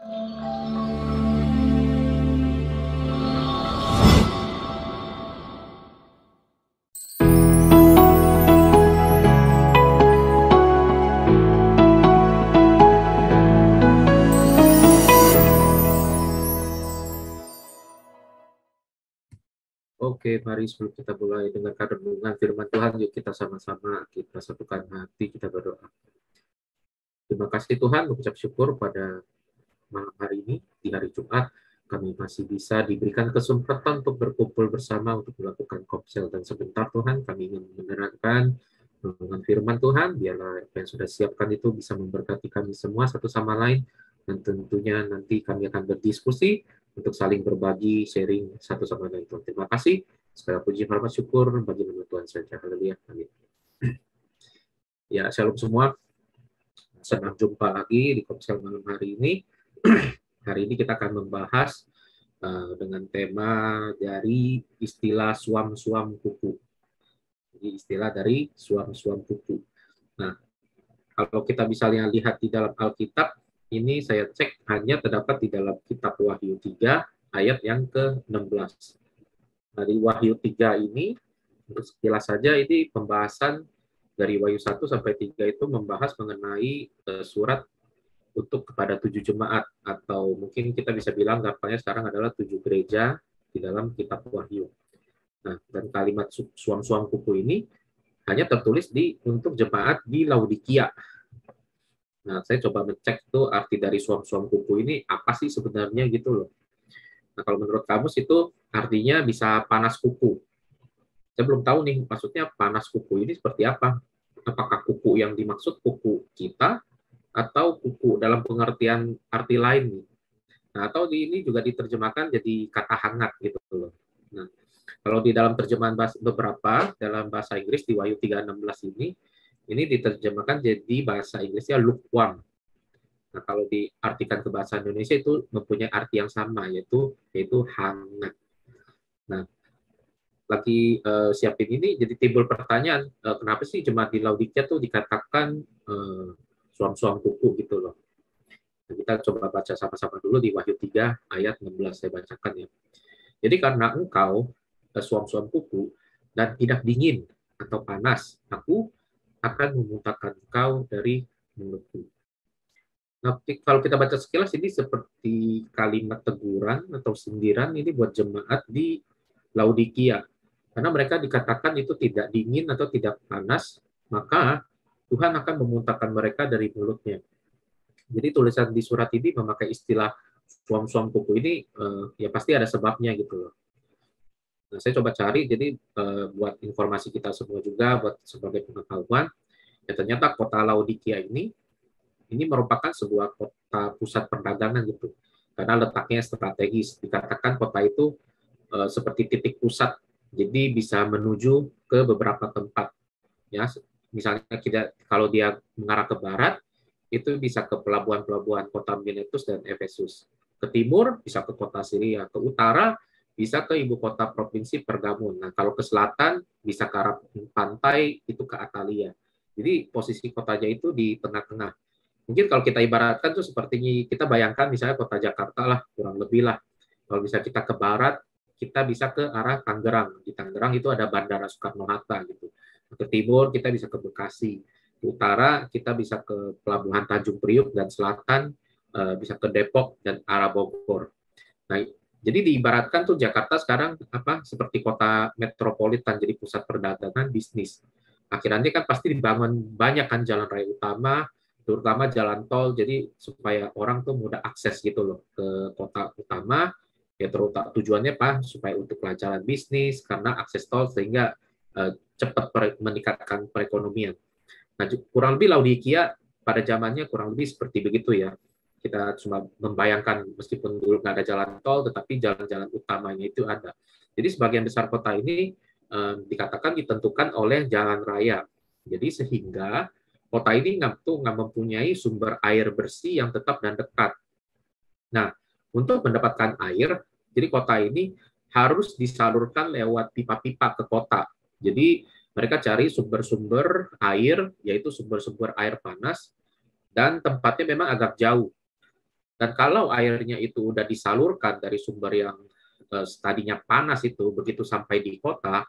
Oke, mari sebelum kita mulai dengarkan renungan firman Tuhan, yuk kita sama-sama kita satukan hati, kita berdoa. Terima kasih Tuhan, mengucap syukur pada malam hari ini, di hari Jumat, kami masih bisa diberikan kesempatan untuk berkumpul bersama untuk melakukan kopsel. Dan sebentar Tuhan, kami ingin mendengarkan renungan firman Tuhan, biarlah apa yang sudah siapkan itu bisa memberkati kami semua satu sama lain, dan tentunya nanti kami akan berdiskusi untuk saling berbagi, sharing satu sama lain. Tuhan, terima kasih. Segala puji, hormat, syukur bagi nama Tuhan saja. Haleluya. Amin. Ya, shalom semua. Senang jumpa lagi di Komsel malam hari ini. Hari ini kita akan membahas dengan tema dari istilah suam-suam kuku. Jadi istilah dari suam-suam kuku. Nah, kalau kita misalnya lihat di dalam Alkitab, ini saya cek hanya terdapat di dalam kitab Wahyu 3 ayat yang ke-16. Nah, di Wahyu 3 ini, untuk sekilas saja ini pembahasan dari Wahyu 1 sampai 3 itu membahas mengenai surat untuk kepada 7 jemaat, atau mungkin kita bisa bilang gampangnya sekarang adalah 7 gereja di dalam kitab Wahyu. Nah, dan kalimat suam-suam kuku ini hanya tertulis untuk jemaat di Laodikia. Nah, saya coba mencek tuh arti dari suam-suam kuku ini apa sih sebenarnya gitu loh. Nah, kalau menurut kamus itu artinya bisa panas kuku. Saya belum tahu nih, maksudnya panas kuku ini seperti apa? Apakah kuku yang dimaksud kuku kita, atau kuku dalam pengertian arti lain? Nah, atau ini juga diterjemahkan jadi kata hangat gitu loh. Nah, kalau di dalam terjemahan beberapa, dalam bahasa Inggris di Wahyu 3:16 ini diterjemahkan jadi bahasa Inggrisnya lukewarm. Nah, kalau diartikan ke bahasa Indonesia itu mempunyai arti yang sama, yaitu hangat. Nah, lagi siapin ini, jadi timbul pertanyaan, kenapa sih jemaat di Laodikia tuh dikatakan suam-suam kuku gitu loh. Nah, kita coba baca sama-sama dulu di Wahyu 3 ayat 16, saya bacakan ya. Jadi karena engkau suam-suam kuku dan tidak dingin atau panas, aku akan memuntahkan engkau dari mulutku. Nah, kalau kita baca sekilas ini seperti kalimat teguran atau sindiran ini buat jemaat di Laodikia. Karena mereka dikatakan itu tidak dingin atau tidak panas, maka Tuhan akan memuntahkan mereka dari mulutnya. Jadi tulisan di surat ini memakai istilah suam-suam kuku ini, ya pasti ada sebabnya gitu loh. Nah, saya coba cari, jadi buat informasi kita semua juga, buat sebagai pengetahuan, ya ternyata kota Laodikia ini merupakan sebuah kota pusat perdagangan gitu. Karena letaknya strategis, dikatakan kota itu seperti titik pusat, jadi bisa menuju ke beberapa tempat. Ya, misalnya kalau dia mengarah ke barat, itu bisa ke pelabuhan-pelabuhan kota Miletus dan Efesus. Ke timur bisa ke kota Syria, ke utara bisa ke ibu kota provinsi Pergamun. Nah, kalau ke selatan bisa ke arah pantai itu ke Atalia. Jadi posisi kotanya itu di tengah-tengah. Mungkin kalau kita ibaratkan tuh seperti kita bayangkan misalnya kota Jakarta lah, kurang lebih lah. Kalau bisa kita ke barat, kita bisa ke arah Tangerang. Di Tangerang itu ada Bandara Soekarno-Hatta gitu. Ke timur kita bisa ke Bekasi. Ke utara kita bisa ke Pelabuhan Tanjung Priuk, dan selatan bisa ke Depok dan arah Bogor. Nah, jadi diibaratkan tuh Jakarta sekarang seperti kota metropolitan, jadi pusat perdagangan, bisnis. Akhirnya kan pasti dibangun banyak kan jalan raya utama, terutama jalan tol, jadi supaya orang tuh mudah akses gitu loh ke kota utama. Ya terutama tujuannya supaya untuk kelancaran bisnis, karena akses tol sehingga cepat meningkatkan perekonomian. Nah, kurang lebih Laodikia pada zamannya kurang lebih seperti begitu ya. Kita cuma membayangkan meskipun dulu nggak ada jalan tol, tetapi jalan-jalan utamanya itu ada. Jadi sebagian besar kota ini dikatakan ditentukan oleh jalan raya. Jadi sehingga kota ini nggak mempunyai sumber air bersih yang tetap dan dekat. Nah, untuk mendapatkan air, jadi kota ini harus disalurkan lewat pipa-pipa ke kota. Jadi mereka cari sumber-sumber air, yaitu sumber-sumber air panas, dan tempatnya memang agak jauh. Dan kalau airnya itu udah disalurkan dari sumber yang tadinya panas itu, begitu sampai di kota,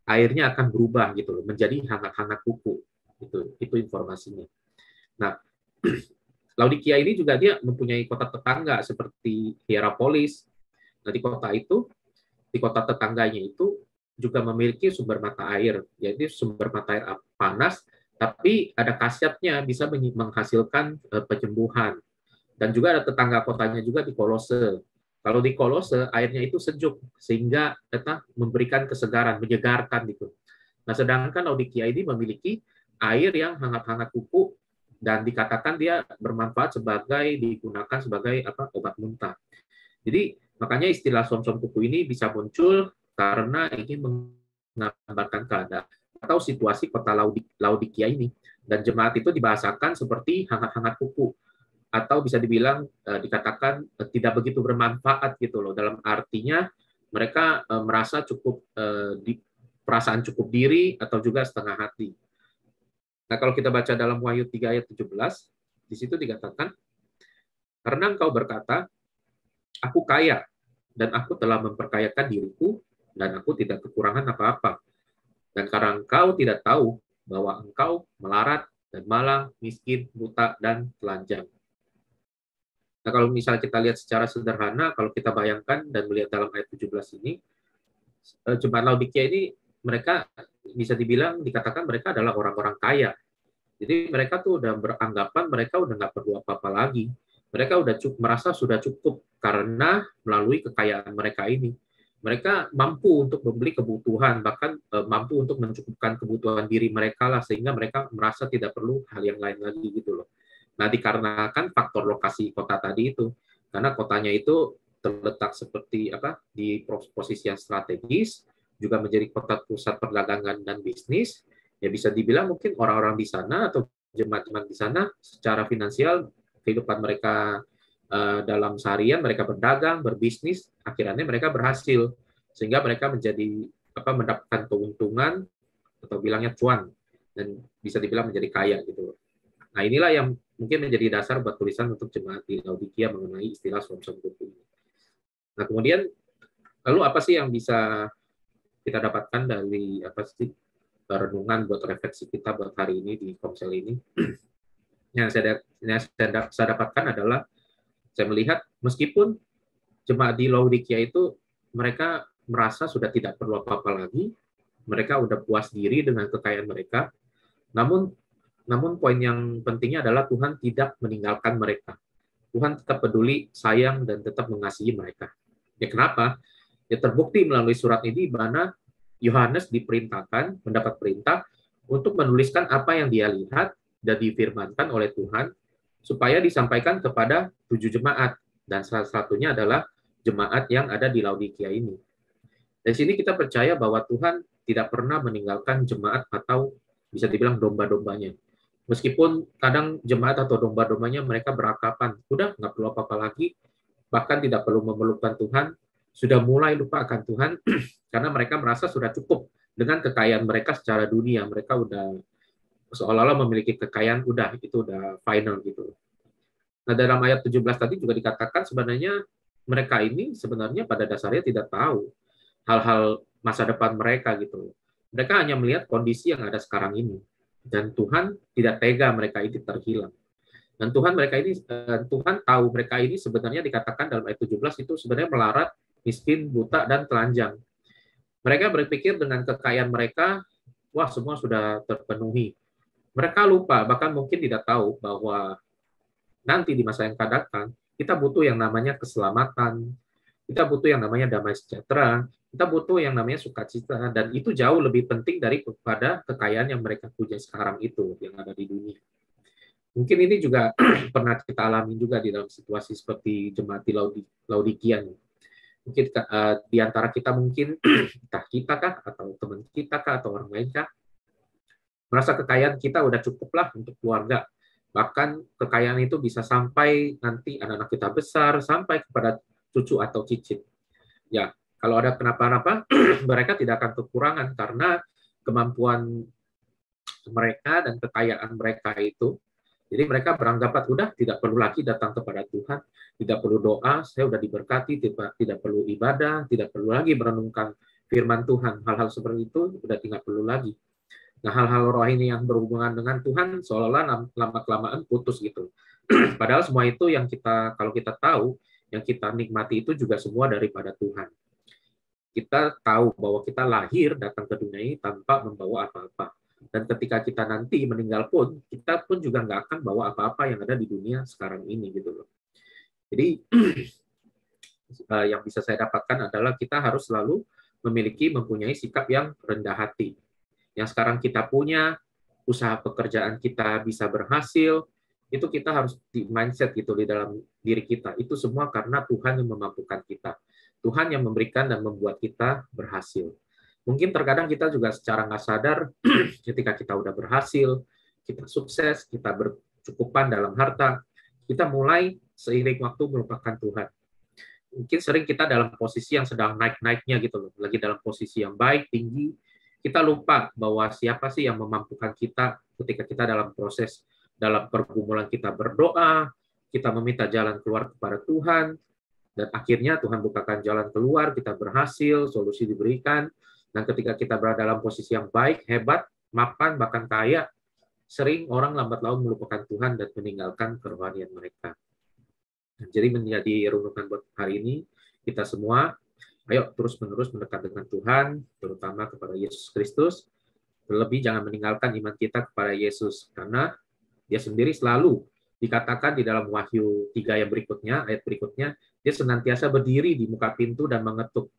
airnya akan berubah gitu loh, menjadi hangat-hangat kuku. Itu informasinya. Nah, Laodikia ini juga dia mempunyai kota tetangga seperti Hierapolis. Nah, di kota tetangganya itu juga memiliki sumber mata air, yaitu sumber mata air panas, tapi ada khasiatnya bisa menghasilkan penyembuhan. Dan juga ada tetangga kotanya juga di Kolose. Kalau di Kolose airnya itu sejuk sehingga memberikan kesegaran, menyegarkan gitu. Nah, sedangkan Laodikia ini memiliki air yang hangat-hangat kuku dan dikatakan dia bermanfaat digunakan sebagai obat muntah. Jadi makanya istilah som-som kuku ini bisa muncul karena ini menggambarkan keadaan atau situasi kota Laodikia ini. Dan jemaat itu dibahasakan seperti hangat-hangat kuku, atau bisa dibilang dikatakan tidak begitu bermanfaat gitu loh, dalam artinya mereka merasa perasaan cukup diri atau juga setengah hati. Nah, kalau kita baca dalam Wahyu 3 ayat 17, di situ dikatakan, karena engkau berkata, aku kaya, dan aku telah memperkayakan diriku, dan aku tidak kekurangan apa-apa. Dan karena engkau tidak tahu bahwa engkau melarat dan malang, miskin, buta, dan telanjang. Nah, kalau misalnya kita lihat secara sederhana, kalau kita bayangkan dan melihat dalam ayat 17 ini, jemaat Laodikia ini mereka bisa dibilang, dikatakan mereka adalah orang-orang kaya. Jadi mereka tuh udah beranggapan mereka udah nggak perlu apa-apa lagi. Mereka udah merasa sudah cukup karena melalui kekayaan mereka ini. Mereka mampu untuk membeli kebutuhan, bahkan mampu untuk mencukupkan kebutuhan diri mereka lah, sehingga mereka merasa tidak perlu hal yang lain lagi gitu loh. Nah, dikarenakan faktor lokasi kota tadi itu, karena kotanya itu terletak seperti di posisi yang strategis, juga menjadi kota pusat perdagangan dan bisnis, ya bisa dibilang mungkin orang-orang di sana atau jemaat-jemaat di sana secara finansial kehidupan mereka dalam seharian mereka berdagang, berbisnis, akhirnya mereka berhasil sehingga mereka mendapatkan keuntungan atau bilangnya cuan dan bisa dibilang menjadi kaya gitu. Nah, inilah yang mungkin menjadi dasar buat tulisan untuk jemaat di Laodikia mengenai istilah som-som kuku. Nah, kemudian lalu apa sih yang bisa kita dapatkan dari renungan buat refleksi kita buat hari ini di Komsel ini? Yang saya dapatkan adalah saya melihat meskipun jemaat di Laodikia itu mereka merasa sudah tidak perlu apa-apa lagi, mereka udah puas diri dengan kekayaan mereka, namun poin yang pentingnya adalah Tuhan tidak meninggalkan mereka. Tuhan tetap peduli, sayang, dan tetap mengasihi mereka. Ya, kenapa? Ya, terbukti melalui surat ini di mana Yohanes mendapat perintah untuk menuliskan apa yang dia lihat dan difirmankan oleh Tuhan supaya disampaikan kepada 7 jemaat. Dan salah satunya adalah jemaat yang ada di Laodikia ini. Dari sini kita percaya bahwa Tuhan tidak pernah meninggalkan jemaat atau bisa dibilang domba-dombanya. Meskipun kadang jemaat atau domba-dombanya mereka beranggapan, udah nggak perlu apa-apa lagi, bahkan tidak perlu memerlukan Tuhan, sudah mulai lupa akan Tuhan, karena mereka merasa sudah cukup dengan kekayaan mereka secara dunia. Mereka udah seolah-olah memiliki kekayaan, itu udah final gitu. Nah, dalam ayat 17 tadi juga dikatakan sebenarnya mereka ini sebenarnya pada dasarnya tidak tahu hal-hal masa depan mereka gitu. Mereka hanya melihat kondisi yang ada sekarang ini. Dan Tuhan tidak tega mereka ini terhilang. Dan Tuhan tahu mereka ini sebenarnya dikatakan dalam ayat 17 itu sebenarnya melarat, miskin, buta, dan telanjang. Mereka berpikir dengan kekayaan mereka, wah semua sudah terpenuhi. Mereka lupa, bahkan mungkin tidak tahu bahwa nanti di masa yang akan datang, kita butuh yang namanya keselamatan, kita butuh yang namanya damai sejahtera, kita butuh yang namanya sukacita, dan itu jauh lebih penting daripada kekayaan yang mereka punya sekarang itu, yang ada di dunia. Mungkin ini juga pernah kita alami juga di dalam situasi seperti jemaat di Laodikia. Mungkin di antara kita mungkin, entah kita kah, atau teman kita kah, atau orang lain kah, merasa kekayaan kita udah cukup lah untuk keluarga. Bahkan kekayaan itu bisa sampai nanti anak-anak kita besar, sampai kepada cucu atau cicit. Ya, kalau ada kenapa-napa, mereka tidak akan kekurangan karena kemampuan mereka dan kekayaan mereka itu Jadi mereka beranggapan udah tidak perlu lagi datang kepada Tuhan, tidak perlu doa, saya udah diberkati, tidak perlu ibadah, tidak perlu lagi merenungkan firman Tuhan. Hal-hal seperti itu udah tidak perlu lagi. Nah, hal-hal rohani yang berhubungan dengan Tuhan seolah-olah lama-kelamaan putus gitu. Padahal semua itu yang kalau kita tahu, yang kita nikmati itu juga semua daripada Tuhan. Kita tahu bahwa kita lahir datang ke dunia ini tanpa membawa apa-apa. Dan ketika kita nanti meninggal pun, kita pun juga nggak akan bawa apa-apa yang ada di dunia sekarang ini gitu loh. Jadi yang bisa saya dapatkan adalah kita harus selalu mempunyai sikap yang rendah hati. Yang sekarang kita punya, usaha pekerjaan kita bisa berhasil, itu kita harus di mindset gitu di dalam diri kita. Itu semua karena Tuhan yang memampukan kita. Tuhan yang memberikan dan membuat kita berhasil. Mungkin terkadang kita juga secara nggak sadar, ketika kita udah berhasil, kita sukses, kita bercukupan dalam harta, kita mulai seiring waktu melupakan Tuhan. Mungkin sering kita dalam posisi yang sedang naik-naiknya gitu loh, lagi dalam posisi yang baik, tinggi, kita lupa bahwa siapa sih yang memampukan kita ketika kita dalam proses, dalam pergumulan kita berdoa, kita meminta jalan keluar kepada Tuhan, dan akhirnya Tuhan bukakan jalan keluar, kita berhasil, solusi diberikan, dan ketika kita berada dalam posisi yang baik, hebat, mapan, bahkan kaya, sering orang lambat laun melupakan Tuhan dan meninggalkan kerohanian mereka. Jadi menjadi renungan buat hari ini, kita semua, ayo terus-menerus mendekat dengan Tuhan, terutama kepada Yesus Kristus, terlebih jangan meninggalkan iman kita kepada Yesus, karena dia sendiri selalu dikatakan di dalam Wahyu 3 yang berikutnya, ayat berikutnya, dia senantiasa berdiri di muka pintu dan mengetuk.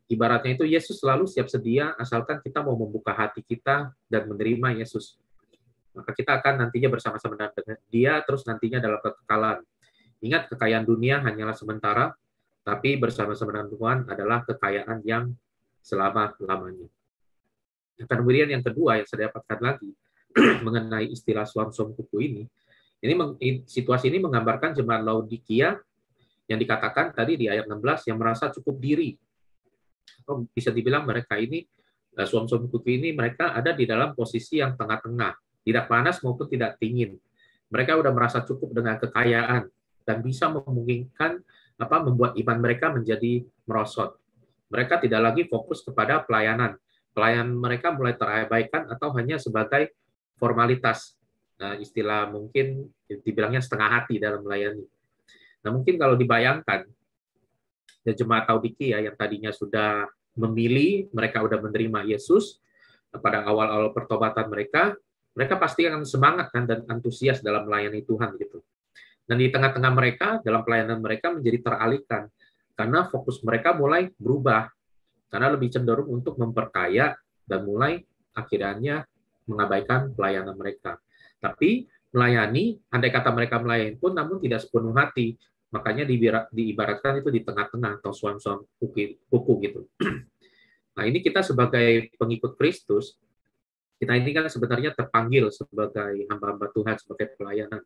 Ibaratnya itu Yesus selalu siap sedia, asalkan kita mau membuka hati kita dan menerima Yesus. Maka kita akan nantinya bersama-sama dengan dia, terus nantinya dalam kekekalan. Ingat, kekayaan dunia hanyalah sementara, tapi bersama-sama dengan Tuhan adalah kekayaan yang selama-lamanya. Kemudian yang kedua yang saya dapatkan lagi, mengenai istilah suam-suam kuku ini situasi ini menggambarkan jemaat Laodikia yang dikatakan tadi di ayat 16 yang merasa cukup diri. Atau bisa dibilang mereka ini, suam-suam kuku ini, mereka ada di dalam posisi yang tengah-tengah, tidak panas maupun tidak dingin. Mereka sudah merasa cukup dengan kekayaan dan bisa memungkinkan membuat iman mereka menjadi merosot. Mereka tidak lagi fokus kepada pelayanan. Pelayanan mereka mulai terabaikan atau hanya sebagai formalitas. Nah, istilah mungkin dibilangnya setengah hati dalam melayani. Nah, mungkin kalau dibayangkan, ya, jemaat Laodikia yang tadinya sudah memilih, mereka sudah menerima Yesus, pada awal-awal pertobatan mereka pasti akan semangat kan dan antusias dalam melayani Tuhan gitu. Dan di tengah-tengah mereka, dalam pelayanan mereka menjadi teralihkan, karena fokus mereka mulai berubah, karena lebih cenderung untuk memperkaya dan mulai akhirnya mengabaikan pelayanan mereka. Tapi melayani, andai kata mereka melayani pun, namun tidak sepenuh hati. Makanya diibaratkan itu di tengah-tengah atau suam-suam kuku gitu. Nah, ini kita sebagai pengikut Kristus, kita ini kan sebenarnya terpanggil sebagai hamba-hamba Tuhan, sebagai pelayanan.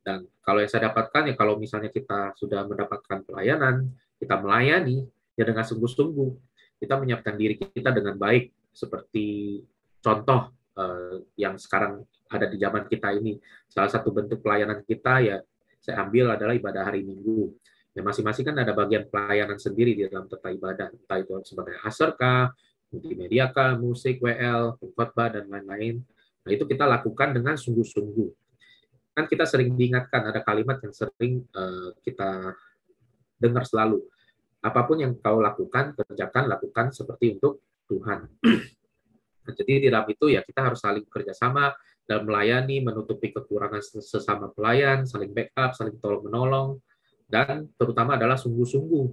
Dan kalau yang saya dapatkan, ya kalau misalnya kita sudah mendapatkan pelayanan, kita melayani, ya dengan sungguh-sungguh, kita menyiapkan diri kita dengan baik, seperti contoh yang sekarang ada di zaman kita ini. Salah satu bentuk pelayanan kita ya saya ambil adalah ibadah hari Minggu. Ya, masing-masing kan ada bagian pelayanan sendiri di dalam tata ibadah, entah itu sebagai aserka, multimedia, musik, WL, khotbah, dan lain-lain. Nah, itu kita lakukan dengan sungguh-sungguh. Kan kita sering diingatkan, ada kalimat yang sering kita dengar selalu. Apapun yang kau lakukan, kerjakan, lakukan seperti untuk Tuhan. Nah, jadi di dalam itu ya kita harus saling bekerja sama dalam melayani, menutupi kekurangan sesama pelayan, saling backup, saling tolong-menolong, dan terutama adalah sungguh-sungguh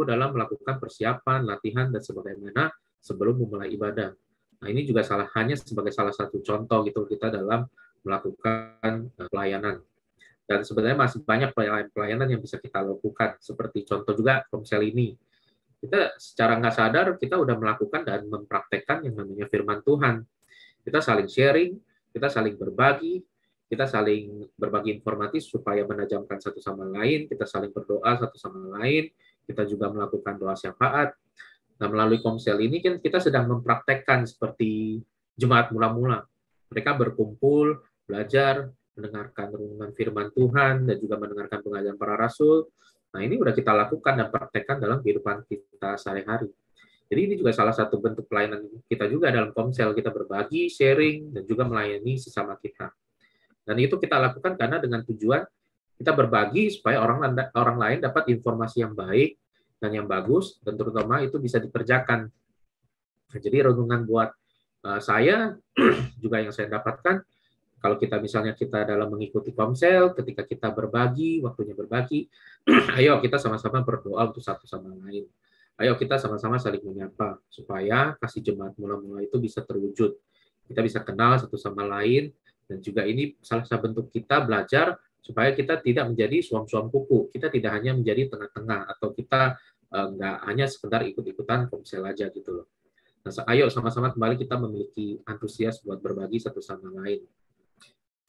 dalam melakukan persiapan, latihan, dan sebagainya sebelum memulai ibadah. Nah, ini juga hanya sebagai salah satu contoh gitu kita dalam melakukan pelayanan. Dan sebenarnya masih banyak pelayanan yang bisa kita lakukan, seperti contoh juga komsel ini. Kita secara nggak sadar, kita udah melakukan dan mempraktekkan yang namanya firman Tuhan. Kita saling sharing, kita saling berbagi, kita saling berbagi informatif supaya menajamkan satu sama lain, kita saling berdoa satu sama lain, kita juga melakukan doa syafaat. Nah, melalui komsel ini kan kita sedang mempraktekkan seperti jemaat mula-mula. Mereka berkumpul, belajar, mendengarkan renungan firman Tuhan, dan juga mendengarkan pengajaran para rasul. Nah, ini udah kita lakukan dan praktekkan dalam kehidupan kita sehari-hari. Jadi ini juga salah satu bentuk pelayanan kita juga dalam Komsel, kita berbagi, sharing, dan juga melayani sesama kita. Dan itu kita lakukan karena dengan tujuan kita berbagi supaya orang lain dapat informasi yang baik dan yang bagus, dan terutama itu bisa dikerjakan. Nah, jadi renungan buat saya juga yang saya dapatkan, kalau kita misalnya kita dalam mengikuti Komsel, ketika kita berbagi, waktunya berbagi, ayo kita sama-sama berdoa untuk satu sama lain. Ayo kita sama-sama saling menyapa, supaya kasih jemaat mula-mula itu bisa terwujud. Kita bisa kenal satu sama lain, dan juga ini salah satu bentuk kita belajar supaya kita tidak menjadi suam-suam kuku. Kita tidak hanya menjadi tengah-tengah, atau kita nggak hanya sekedar ikut-ikutan Komsel aja gitu loh. Nah, ayo sama-sama kembali kita memiliki antusias buat berbagi satu sama lain.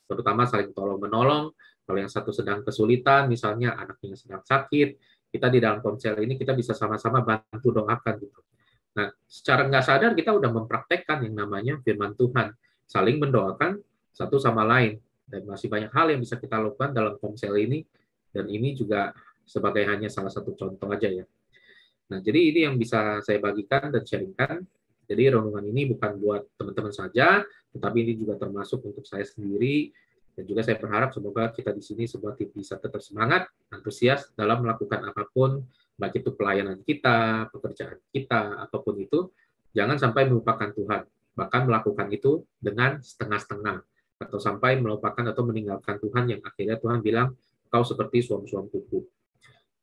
Terutama saling tolong-menolong. Kalau yang satu sedang kesulitan, misalnya anaknya sedang sakit, kita di dalam Komsel ini kita bisa sama-sama bantu doakan gitu. Nah, secara nggak sadar kita udah mempraktekkan yang namanya firman Tuhan, saling mendoakan satu sama lain, dan masih banyak hal yang bisa kita lakukan dalam Komsel ini, dan ini juga sebagai hanya salah satu contoh aja ya. Nah, jadi ini yang bisa saya bagikan dan sharingkan. Jadi renungan ini bukan buat teman-teman saja, tetapi ini juga termasuk untuk saya sendiri. Dan juga saya berharap semoga kita di sini semua bisa tetap semangat, antusias dalam melakukan apapun, baik itu pelayanan kita, pekerjaan kita, apapun itu, jangan sampai melupakan Tuhan. Bahkan melakukan itu dengan setengah-setengah, atau sampai melupakan atau meninggalkan Tuhan yang akhirnya Tuhan bilang, kau seperti suam-suam kuku.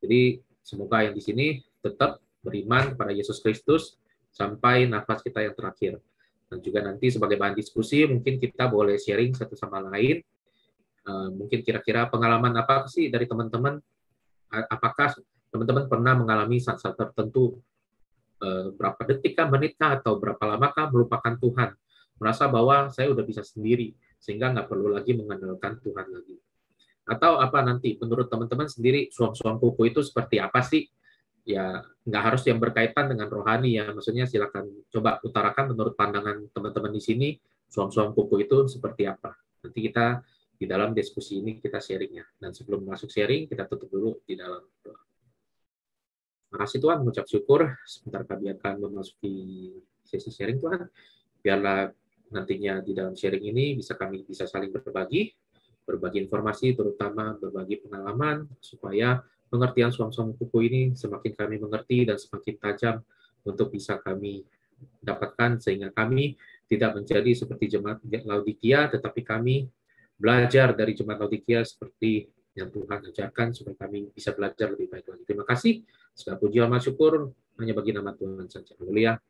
Jadi semoga yang di sini tetap beriman kepada Yesus Kristus sampai nafas kita yang terakhir. Dan juga nanti sebagai bahan diskusi, mungkin kita boleh sharing satu sama lain. Mungkin kira-kira pengalaman apa sih dari teman-teman? Apakah teman-teman pernah mengalami saat-saat tertentu, berapa detik kah, menit kah, atau berapa lama kah melupakan Tuhan? Merasa bahwa saya udah bisa sendiri, sehingga nggak perlu lagi mengandalkan Tuhan lagi. Atau apa nanti, menurut teman-teman sendiri, suam-suam kuku itu seperti apa sih? Ya, nggak harus yang berkaitan dengan rohani ya. Maksudnya silakan coba utarakan menurut pandangan teman-teman di sini, suam-suam kuku itu seperti apa. Nanti kita di dalam diskusi ini kita sharing ya. Dan sebelum masuk sharing, kita tutup dulu di dalam doa. Terima kasih Tuhan, mengucap syukur. Sebentar kami akan memasuki sesi sharing Tuhan. Biarlah nantinya di dalam sharing ini kami bisa saling berbagi informasi, terutama berbagi pengalaman, supaya pengertian suam-suam kuku ini semakin kami mengerti dan semakin tajam untuk bisa kami dapatkan, sehingga kami tidak menjadi seperti jemaat Laodikia, tetapi kami belajar dari jemaat Laodikia seperti yang Tuhan ajarkan, supaya kami bisa belajar lebih baik lagi. Terima kasih. Segala puji amat syukur hanya bagi nama Tuhan saja. Haleluya.